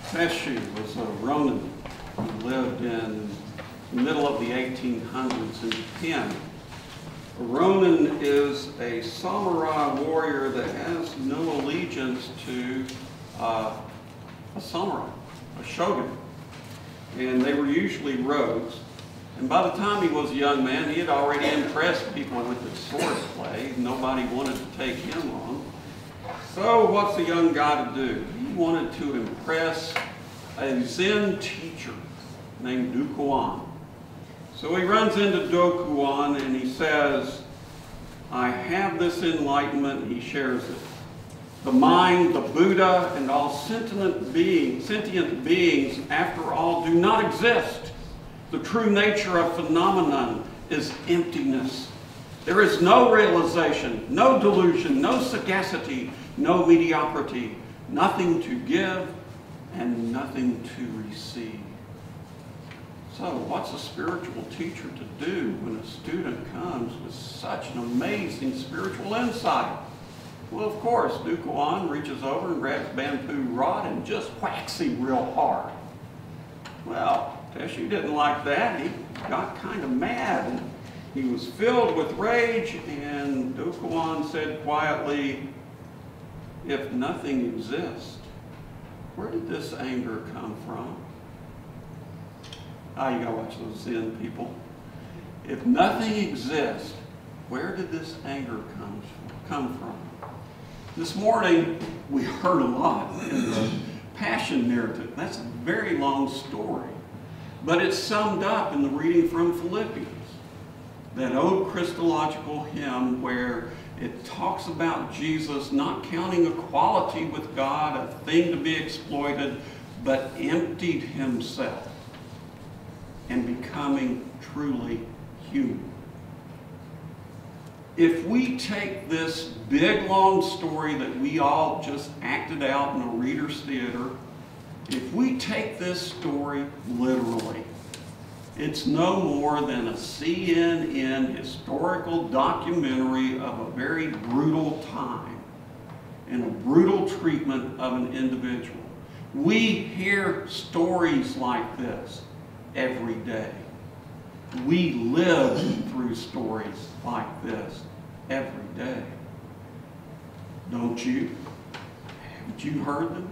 Pesci was a Roman who lived in the middle of the 1800s in Japan. A Roman is a samurai warrior that has no allegiance to a samurai, a shogun. And they were usually rogues. And by the time he was a young man, he had already impressed people with his swordplay. Nobody wanted to take him on. So what's the young guy to do? He wanted to impress a Zen teacher named Dukuan. So he runs into Dokuan and he says, I have this enlightenment. He shares it. The mind, the Buddha, and all sentient beings, after all, do not exist. The true nature of phenomenon is emptiness. There is no realization, no delusion, no sagacity, no mediocrity, nothing to give and nothing to receive. So what's a spiritual teacher to do when a student comes with such an amazing spiritual insight? Well, of course, Dukuan reaches over and grabs a bamboo rod and just whacks him real hard. Well, Pesci didn't like that. He got kind of mad. And he was filled with rage, and Dukuan said quietly, if nothing exists, where did this anger come from? You gotta watch those Zen people. If nothing exists, where did this anger come from? This morning, we heard a lot in the Passion narrative. That's a very long story, but it's summed up in the reading from Philippians, that old Christological hymn where it talks about Jesus not counting equality with God a thing to be exploited, but emptied himself and becoming truly human. If we take this big, long story that we all just acted out in a reader's theater, if we take this story literally, it's no more than a CNN historical documentary of a very brutal time and a brutal treatment of an individual. We hear stories like this every day. We live through stories like this every day. Don't you? Haven't you heard them?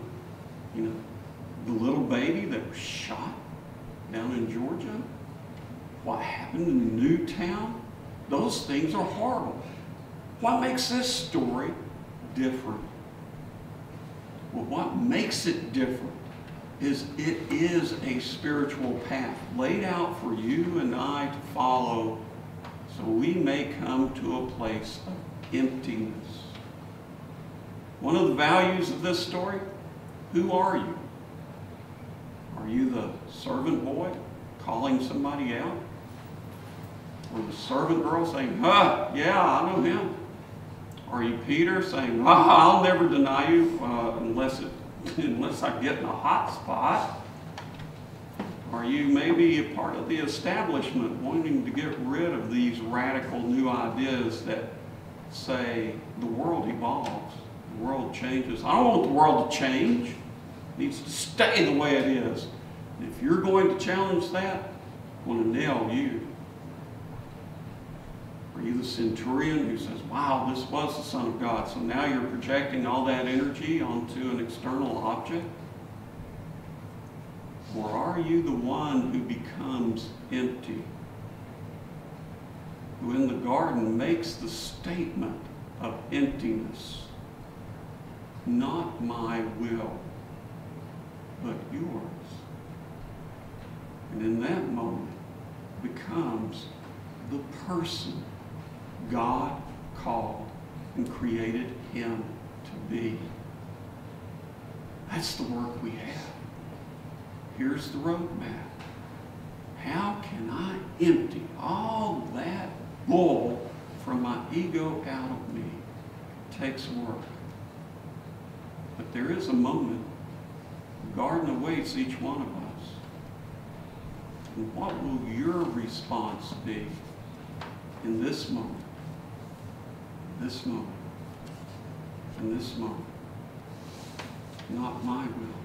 You know, the little baby that was shot down in Georgia? What happened in Newtown? Those things are horrible. What makes this story different? Well, what makes it different is it is a spiritual path laid out for you and I to follow so we may come to a place of emptiness. One of the values of this story, who are you? Are you the servant boy calling somebody out? Or the servant girl saying, yeah, I know him? Are you Peter saying, I'll never deny you unless I get in a hot spot? Are you maybe a part of the establishment wanting to get rid of these radical new ideas that say the world evolves, the world changes? I don't want the world to change. It needs to stay the way it is. If you're going to challenge that, I'm going to nail you. Are you the centurion who says, wow, this was the Son of God, so now you're projecting all that energy onto an external object? Or are you the one who becomes empty, who in the garden makes the statement of emptiness, not my will, but yours? And in that moment becomes the person God called and created him to be. That's the work we have. Here's the roadmap. How can I empty all that bull from my ego out of me? It takes work. But there is a moment. The garden awaits each one of us. And what will your response be in this moment? This moment. In this moment. Not my will,